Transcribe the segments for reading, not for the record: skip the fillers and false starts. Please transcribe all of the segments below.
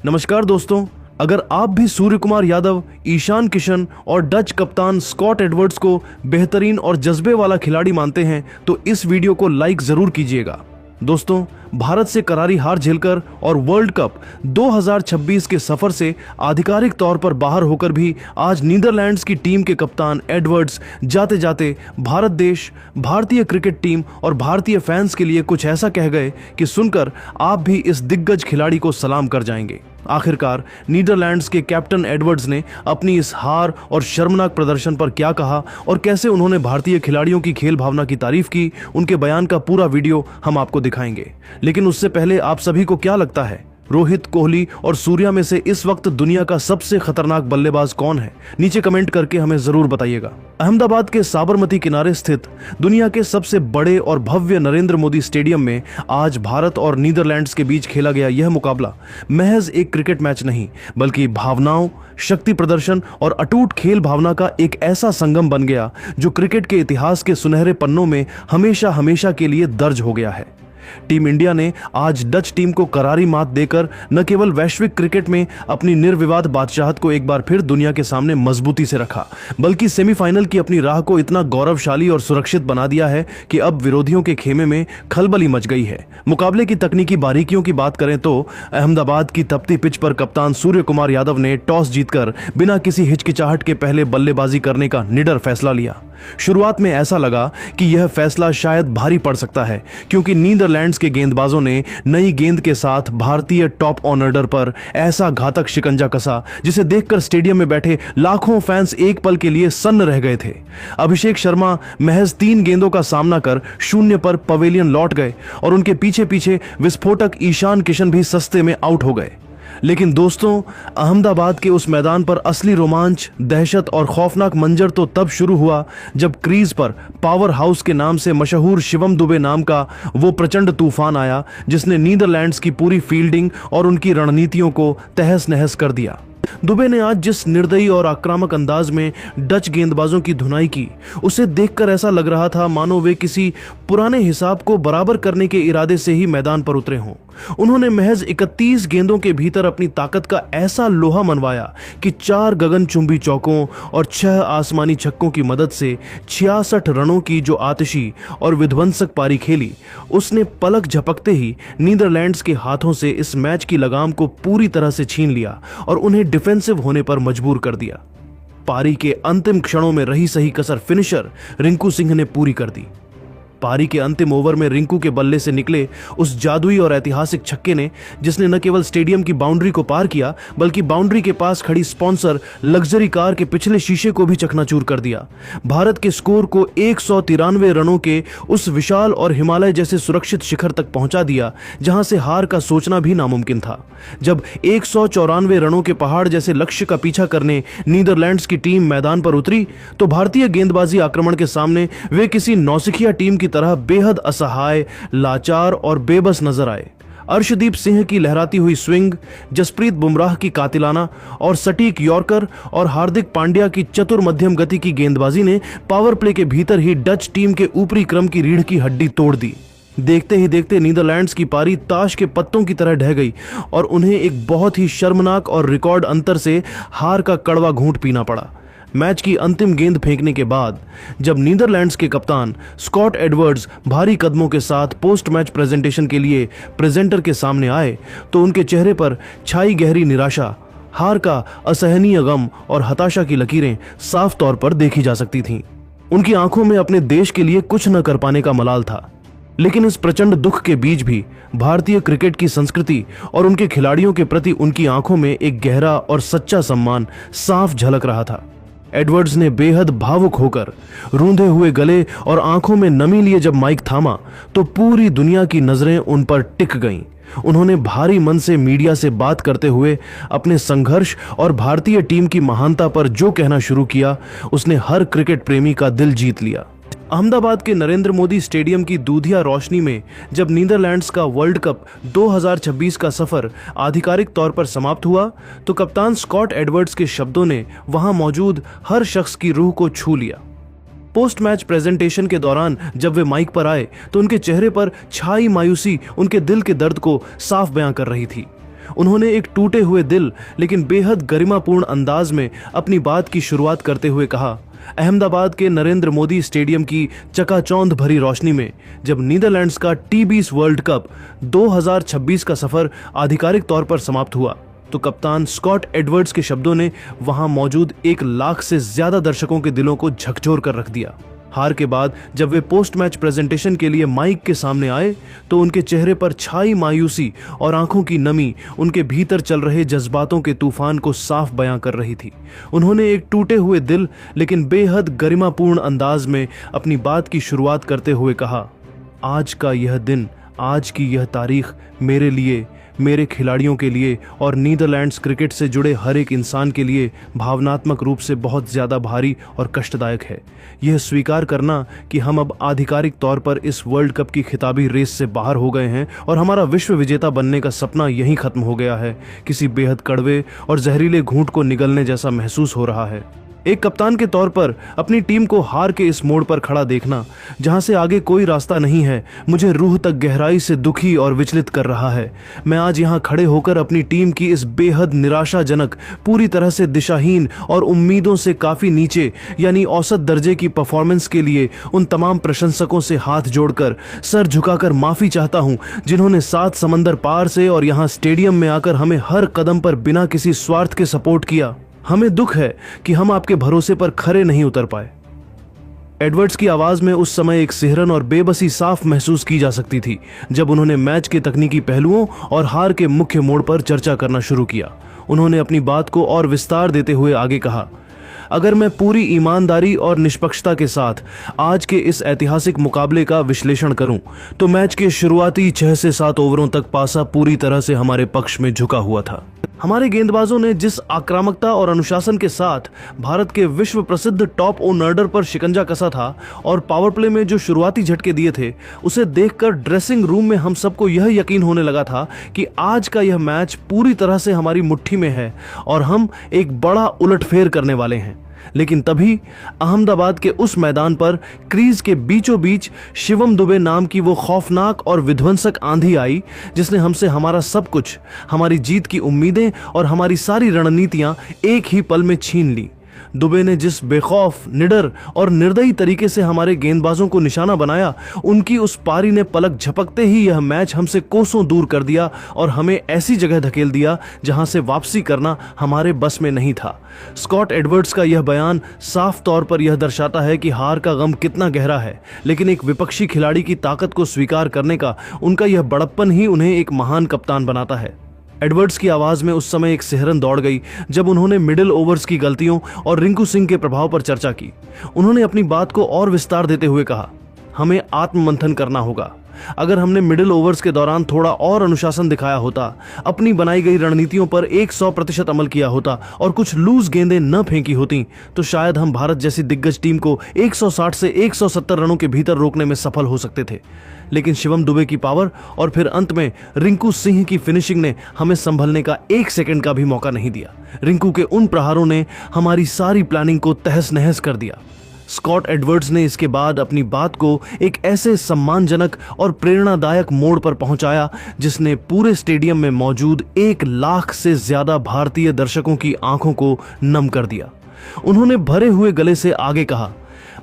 नमस्कार दोस्तों, अगर आप भी सूर्य कुमार यादव, ईशान किशन और डच कप्तान स्कॉट एडवर्ड्स को बेहतरीन और जज्बे वाला खिलाड़ी मानते हैं तो इस वीडियो को लाइक जरूर कीजिएगा। दोस्तों, भारत से करारी हार झेलकर और वर्ल्ड कप 2026 के सफर से आधिकारिक तौर पर बाहर होकर भी आज नीदरलैंड्स की टीम के कप्तान एडवर्ड्स जाते जाते भारत देश, भारतीय क्रिकेट टीम और भारतीय फैंस के लिए कुछ ऐसा कह गए कि सुनकर आप भी इस दिग्गज खिलाड़ी को सलाम कर जाएंगे। आखिरकार नीदरलैंड्स के कैप्टन एडवर्ड्स ने अपनी इस हार और शर्मनाक प्रदर्शन पर क्या कहा और कैसे उन्होंने भारतीय खिलाड़ियों की खेल भावना की तारीफ की, उनके बयान का पूरा वीडियो हम आपको दिखाएंगे। लेकिन उससे पहले आप सभी को क्या लगता है, रोहित, कोहली और सूर्या में से इस वक्त दुनिया का सबसे खतरनाक बल्लेबाज कौन है? नीचे कमेंट करके हमें जरूर बताइएगा। अहमदाबाद के साबरमती किनारे स्थित दुनिया के सबसे बड़े और भव्य नरेंद्र मोदी स्टेडियम में आज भारत और नीदरलैंड्स के बीच खेला गया यह मुकाबला महज एक क्रिकेट मैच नहीं, बल्कि भावनाओं, शक्ति प्रदर्शन और अटूट खेल भावना का एक ऐसा संगम बन गया जो क्रिकेट के इतिहास के सुनहरे पन्नों में हमेशा हमेशा के लिए दर्ज हो गया है। टीम इंडिया ने आज डच टीम को करारी मात देकर न केवल वैश्विक क्रिकेट में अपनी निर्विवाद बादशाहत को एक बार फिर दुनिया के सामने मजबूती से रखा, बल्कि सेमीफाइनल की अपनी राह को इतना गौरवशाली और सुरक्षित बना दिया है कि अब विरोधियों के खेमे में खलबली मच गई है। मुकाबले की तकनीकी बारीकियों की बात करें तो अहमदाबाद की तपती पिच पर कप्तान सूर्य कुमार यादव ने टॉस जीतकर बिना किसी हिचकिचाहट के पहले बल्लेबाजी करने का निडर फैसला लिया। शुरुआत में ऐसा लगा कि यह फैसला शायद भारी पड़ सकता है, क्योंकि नीदरलैंड्स के गेंदबाजों ने नई गेंद के साथ भारतीय टॉप ऑर्डर पर ऐसा घातक शिकंजा कसा जिसे देखकर स्टेडियम में बैठे लाखों फैंस एक पल के लिए सन्न रह गए थे। अभिषेक शर्मा महज 3 गेंदों का सामना कर 0 पर पवेलियन लौट गए और उनके पीछे पीछे विस्फोटक ईशान किशन भी सस्ते में आउट हो गए। लेकिन दोस्तों, अहमदाबाद के उस मैदान पर असली रोमांच, दहशत और खौफनाक मंजर तो तब शुरू हुआ जब क्रीज पर पावर हाउस के नाम से मशहूर शिवम दुबे नाम का वो प्रचंड तूफान आया जिसने नीदरलैंड्स की पूरी फील्डिंग और उनकी रणनीतियों को तहस नहस कर दिया। दुबे ने आज जिस निर्दयी और आक्रामक अंदाज में डच गेंदबाजों की धुनाई की, उसे देखकर ऐसा लग रहा था मानो वे किसी पुराने हिसाब को बराबर करने के इरादे से ही मैदान पर उतरे हों। उन्होंने महज 31 गेंदों के भीतर अपनी ताकत का ऐसा लोहा मनवाया कि 4 गगनचुंबी चौकों और 6 आसमानी छक्कों की मदद से 66 रनों की जो आतिशी और विध्वंसक पारी खेली, उसने पलक झपकते ही नीदरलैंड्स के हाथों से इस मैच की लगाम को पूरी तरह से छीन लिया और उन्हें डिफेंसिव होने पर मजबूर कर दिया। पारी के अंतिम क्षणों में रही सही कसर फिनिशर रिंकू सिंह ने पूरी कर दी। पारी के अंतिम ओवर में रिंकू के बल्ले से निकले उस जादुई और ऐतिहासिक छक्के ने जिसने न केवल स्टेडियम की बाउंड्री को पार किया, बल्कि बाउंड्री के पास खड़ी स्पॉन्सर लग्जरी कार के पिछले शीशे को भी चकनाचूर कर दिया। भारत के स्कोर को 193 रनों के उस विशाल और हिमालय जैसे सुरक्षित शिखर तक पहुंचा दिया जहां से हार का सोचना भी नामुमकिन था। जब 194 रनों के पहाड़ जैसे लक्ष्य का पीछा करने नीदरलैंड्स की टीम मैदान पर उतरी तो भारतीय गेंदबाजी आक्रमण के सामने वे किसी नौसिखिया टीम की तरह बेहद असहाय, लाचार और बेबस नजर आए। अर्शदीप सिंह की लहराती हुई स्विंग, जसप्रीत बुमराह की कातिलाना और सटीक यॉर्कर और हार्दिक पांड्या की चतुर मध्यम गति की गेंदबाजी ने पावर प्ले के भीतर ही डच टीम के ऊपरी क्रम की रीढ़ की हड्डी तोड़ दी। देखते ही देखते नीदरलैंड्स की पारी ताश के पत्तों की तरह ढह गई और उन्हें एक बहुत ही शर्मनाक और रिकॉर्ड अंतर से हार का कड़वा घूंट पीना पड़ा। मैच की अंतिम गेंद फेंकने के बाद जब नीदरलैंड्स के कप्तान स्कॉट एडवर्ड्स भारी कदमों के साथ पोस्ट मैच प्रेजेंटेशन के लिए प्रेजेंटर के सामने आए तो उनके चेहरे पर छाई गहरी निराशा, हार का असहनीय गम और हताशा की लकीरें साफ तौर पर देखी जा सकती थीं। उनकी आंखों में अपने देश के लिए कुछ न कर पाने का मलाल था। लेकिन इस प्रचंड दुख के बीच भी भारतीय क्रिकेट की संस्कृति और उनके खिलाड़ियों के प्रति उनकी आंखों में एक गहरा और सच्चा सम्मान साफ झलक रहा था। एडवर्ड्स ने बेहद भावुक होकर रूंधे हुए गले और आंखों में नमी लिए जब माइक थामा तो पूरी दुनिया की नजरें उन पर टिक गईं। उन्होंने भारी मन से मीडिया से बात करते हुए अपने संघर्ष और भारतीय टीम की महानता पर जो कहना शुरू किया, उसने हर क्रिकेट प्रेमी का दिल जीत लिया। अहमदाबाद के नरेंद्र मोदी स्टेडियम की दूधिया रोशनी में जब नीदरलैंड्स का वर्ल्ड कप 2026 का सफर आधिकारिक तौर पर समाप्त हुआ तो कप्तान स्कॉट एडवर्ड्स के शब्दों ने वहां मौजूद हर शख्स की रूह को छू लिया। पोस्ट मैच प्रेजेंटेशन के दौरान जब वे माइक पर आए तो उनके चेहरे पर छाई मायूसी उनके दिल के दर्द को साफ बयां कर रही थी। उन्होंने एक टूटे हुए दिल लेकिन बेहद गरिमापूर्ण अंदाज में अपनी बात की शुरुआत करते हुए कहा, अहमदाबाद के नरेंद्र मोदी स्टेडियम की चकाचौंध भरी रोशनी में जब नीदरलैंड्स का टी20 वर्ल्ड कप 2026 का सफर आधिकारिक तौर पर समाप्त हुआ तो कप्तान स्कॉट एडवर्ड्स के शब्दों ने वहां मौजूद 1 लाख से ज्यादा दर्शकों के दिलों को झकझोर कर रख दिया। हार के बाद जब वे पोस्ट मैच प्रेजेंटेशन के लिए माइक के सामने आए तो उनके चेहरे पर छाई मायूसी और आंखों की नमी उनके भीतर चल रहे जज्बातों के तूफान को साफ बयां कर रही थी। उन्होंने एक टूटे हुए दिल लेकिन बेहद गरिमापूर्ण अंदाज में अपनी बात की शुरुआत करते हुए कहा, आज का यह दिन, आज की यह तारीख मेरे लिए, मेरे खिलाड़ियों के लिए और नीदरलैंड्स क्रिकेट से जुड़े हर एक इंसान के लिए भावनात्मक रूप से बहुत ज़्यादा भारी और कष्टदायक है। यह स्वीकार करना कि हम अब आधिकारिक तौर पर इस वर्ल्ड कप की खिताबी रेस से बाहर हो गए हैं और हमारा विश्व विजेता बनने का सपना यहीं खत्म हो गया है, किसी बेहद कड़वे और जहरीले घूंट को निगलने जैसा महसूस हो रहा है। एक कप्तान के तौर पर अपनी टीम को हार के इस मोड़ पर खड़ा देखना जहां से आगे कोई रास्ता नहीं है, मुझे रूह तक गहराई से दुखी और विचलित कर रहा है। मैं आज यहां खड़े होकर अपनी टीम की इस बेहद निराशाजनक, पूरी तरह से दिशाहीन और उम्मीदों से काफी नीचे यानी औसत दर्जे की परफॉर्मेंस के लिए उन तमाम प्रशंसकों से हाथ जोड़कर सर झुकाकर माफी चाहता हूं जिन्होंने 7 समंदर पार से और यहां स्टेडियम में आकर हमें हर कदम पर बिना किसी स्वार्थ के सपोर्ट किया। हमें दुख है कि हम आपके भरोसे पर खरे नहीं उतर पाए। एडवर्ड्स की आवाज में उस समय एक सिहरन और बेबसी साफ महसूस की जा सकती थी जब उन्होंने मैच के तकनीकी पहलुओं और हार के मुख्य मोड़ पर चर्चा करना शुरू किया। उन्होंने अपनी बात को और विस्तार देते हुए आगे कहा, अगर मैं पूरी ईमानदारी और निष्पक्षता के साथ आज के इस ऐतिहासिक मुकाबले का विश्लेषण करूं तो मैच के शुरुआती 6 से 7 ओवरों तक पासा पूरी तरह से हमारे पक्ष में झुका हुआ था। हमारे गेंदबाजों ने जिस आक्रामकता और अनुशासन के साथ भारत के विश्व प्रसिद्ध टॉप ऑर्डर पर शिकंजा कसा था और पावर प्ले में जो शुरुआती झटके दिए थे, उसे देखकर ड्रेसिंग रूम में हम सबको यह यकीन होने लगा था कि आज का यह मैच पूरी तरह से हमारी मुट्ठी में है और हम एक बड़ा उलटफेर करने वाले हैं। लेकिन तभी अहमदाबाद के उस मैदान पर क्रीज के बीचों बीच शिवम दुबे नाम की वो खौफनाक और विध्वंसक आंधी आई जिसने हमसे हमारा सब कुछ, हमारी जीत की उम्मीदें और हमारी सारी रणनीतियां एक ही पल में छीन ली। दुबे ने जिस बेखौफ, निडर और निर्दयी तरीके से हमारे गेंदबाजों को निशाना बनाया, उनकी उस पारी ने पलक झपकते ही यह मैच हमसे कोसों दूर कर दिया और हमें ऐसी जगह धकेल दिया जहां से वापसी करना हमारे बस में नहीं था। स्कॉट एडवर्ड्स का यह बयान साफ तौर पर यह दर्शाता है कि हार का गम कितना गहरा है, लेकिन एक विपक्षी खिलाड़ी की ताकत को स्वीकार करने का उनका यह बड़प्पन ही उन्हें एक महान कप्तान बनाता है। एडवर्ड्स की आवाज में उस समय एक सिहरन दौड़ गई जब उन्होंने मिडिल ओवर्स की गलतियों और रिंकू सिंह के प्रभाव पर चर्चा की। उन्होंने अपनी बात को और विस्तार देते हुए कहा, हमें आत्ममंथन करना होगा। अगर हमने मिडिल ओवर्स के दौरान थोड़ा और अनुशासन दिखाया होता, अपनी बनाई गई रणनीतियों पर 100% अमल किया होता और कुछ लूज गेंदें न फेंकी होती तो शायद हम भारत जैसी दिग्गज टीम को 160 से 170 रनों के भीतर रोकने में सफल हो सकते थे। लेकिन शिवम दुबे की पावर और फिर अंत में रिंकू सिंह की फिनिशिंग ने हमें संभलने का 1 सेकंड का भी मौका नहीं दिया। रिंकू के उन प्रहारों ने हमारी सारी प्लानिंग को तहस नहस कर दिया। स्कॉट एडवर्ड्स ने इसके बाद अपनी बात को एक ऐसे सम्मानजनक और प्रेरणादायक मोड़ पर पहुंचाया जिसने पूरे स्टेडियम में मौजूद 1 लाख से ज्यादा भारतीय दर्शकों की आंखों को नम कर दिया। उन्होंने भरे हुए गले से आगे कहा,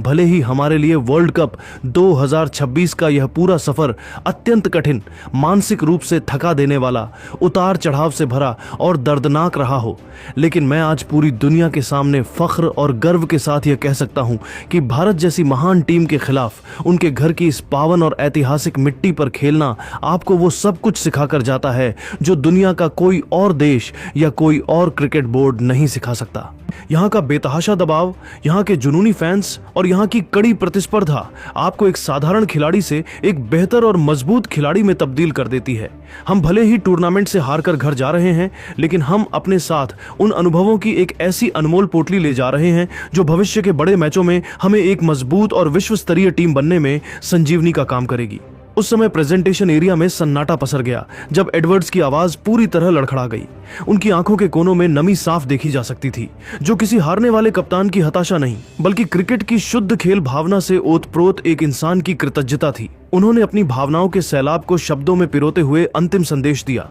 भले ही हमारे लिए वर्ल्ड कप 2026 का यह पूरा सफर अत्यंत कठिन, मानसिक रूप से थका देने वाला, उतार चढ़ाव से भरा और दर्दनाक रहा हो, लेकिन मैं आज पूरी दुनिया के सामने फख्र और गर्व के साथ यह कह सकता हूं कि भारत जैसी महान टीम के खिलाफ उनके घर की इस पावन और ऐतिहासिक मिट्टी पर खेलना आपको वो सब कुछ सिखाकर जाता है जो दुनिया का कोई और देश या कोई और क्रिकेट बोर्ड नहीं सिखा सकता। यहाँ का बेतहाशा दबाव, यहाँ के जुनूनी फैंस और यहाँ की कड़ी प्रतिस्पर्धा आपको एक साधारण खिलाड़ी से एक बेहतर और मजबूत खिलाड़ी में तब्दील कर देती है। हम भले ही टूर्नामेंट से हारकर घर जा रहे हैं, लेकिन हम अपने साथ उन अनुभवों की एक ऐसी अनमोल पोटली ले जा रहे हैं जो भविष्य के बड़े मैचों में हमें एक मजबूत और विश्व स्तरीय टीम बनने में संजीवनी का काम करेगी। उस समय प्रेजेंटेशन एरिया में सन्नाटा पसर गया जब एडवर्ड्स की आवाज पूरी तरह लड़खड़ा गई। उनकी आंखों के कोनों में नमी साफ देखी जा सकती थी, जो किसी हारने वाले कप्तान की हताशा नहीं बल्कि क्रिकेट की शुद्ध खेल भावना से ओतप्रोत एक इंसान की कृतज्ञता थी। उन्होंने अपनी भावनाओं के सैलाब को शब्दों में पिरोते हुए अंतिम संदेश दिया,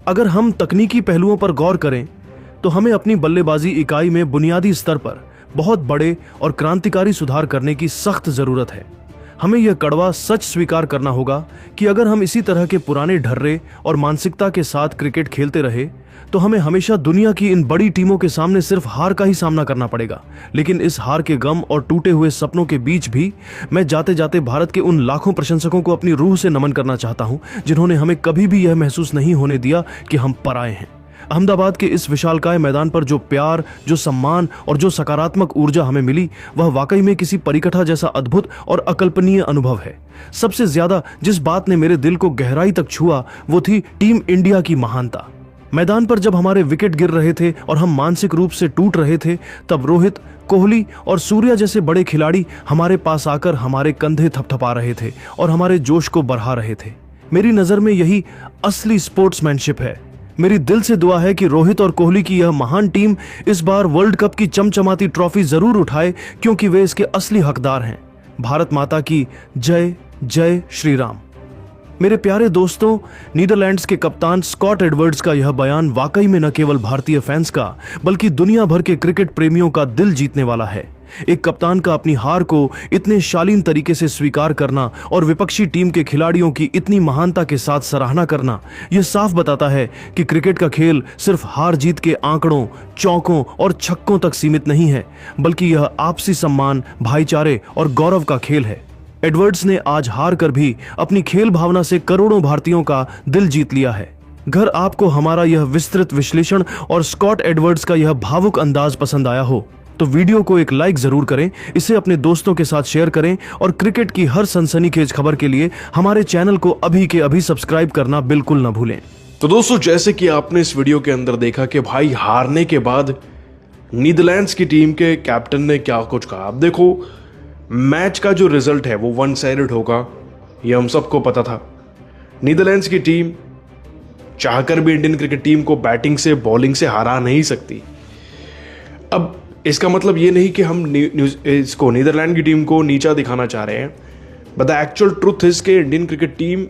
अगर हम तकनीकी पहलुओं पर गौर करें तो हमें अपनी बल्लेबाजी इकाई में बुनियादी स्तर पर बहुत बड़े और क्रांतिकारी सुधार करने की सख्त जरूरत है। हमें यह कड़वा सच स्वीकार करना होगा कि अगर हम इसी तरह के पुराने ढर्रे और मानसिकता के साथ क्रिकेट खेलते रहे तो हमें हमेशा दुनिया की इन बड़ी टीमों के सामने सिर्फ हार का ही सामना करना पड़ेगा। लेकिन इस हार के गम और टूटे हुए सपनों के बीच भी मैं जाते जाते भारत के उन लाखों प्रशंसकों को अपनी रूह से नमन करना चाहता हूं जिन्होंने हमें कभी भी यह महसूस नहीं होने दिया कि हम पराए हैं। अहमदाबाद के इस विशालकाय मैदान पर जो प्यार, जो सम्मान और जो सकारात्मक ऊर्जा हमें मिली वह वाकई में किसी परिकथा जैसा अद्भुत और अकल्पनीय अनुभव है। सबसे ज्यादा जिस बात ने मेरे दिल को गहराई तक छुआ वो थी टीम इंडिया की महानता। मैदान पर जब हमारे विकेट गिर रहे थे और हम मानसिक रूप से टूट रहे थे तब रोहित, कोहली और सूर्या जैसे बड़े खिलाड़ी हमारे पास आकर हमारे कंधे थपथपा रहे थे और हमारे जोश को बढ़ा रहे थे। मेरी नजर में यही असली स्पोर्ट्समैनशिप है। मेरी दिल से दुआ है कि रोहित और कोहली की यह महान टीम इस बार वर्ल्ड कप की चमचमाती ट्रॉफी जरूर उठाए क्योंकि वे इसके असली हकदार हैं। भारत माता की जय, जय श्री राम। मेरे प्यारे दोस्तों, नीदरलैंड्स के कप्तान स्कॉट एडवर्ड्स का यह बयान वाकई में न केवल भारतीय फैंस का बल्कि दुनिया भर के क्रिकेट प्रेमियों का दिल जीतने वाला है। एक कप्तान का अपनी हार को इतने शालीन तरीके से स्वीकार करना और विपक्षी टीम के खिलाड़ियों की इतनी महानता के साथ सराहना करना यह साफ बताता है कि क्रिकेट का खेल सिर्फ हार जीत के आंकड़ों, चौकों और छक्कों तक सीमित नहीं है बल्कि यह आपसी सम्मान, भाईचारे और गौरव का खेल है। एडवर्ड्स ने आज हार कर भी अपनी खेल भावना से करोड़ों भारतीयों का दिल जीत लिया है। घर आपको हमारा यह विस्तृत विश्लेषण और स्कॉट एडवर्ड्स का यह भावुक अंदाज पसंद आया हो तो वीडियो को एक लाइक जरूर करें, इसे अपने दोस्तों के साथ शेयर करें और क्रिकेट की हर सनसनीखेज खबर के लिए हमारे चैनल को अभी के अभी सब्सक्राइब करना बिल्कुल न भूलें। तो दोस्तों, जैसे कि आपने इस वीडियो के अंदर देखा कि भाई हारने के बाद नीदरलैंड्स की टीम के कैप्टन ने क्या कुछ कहा। अब देखो, मैच का जो रिजल्ट है वो वन साइडेड होगा, ये हम सबको पता था। नीदरलैंड्स की टीम चाहकर भी इंडियन क्रिकेट टीम को बैटिंग से, बॉलिंग से हरा नहीं सकती। अब इसका मतलब ये नहीं कि हम इसको नीदरलैंड की टीम को नीचा दिखाना चाह रहे हैं, but the actual truth is के इंडियन क्रिकेट टीम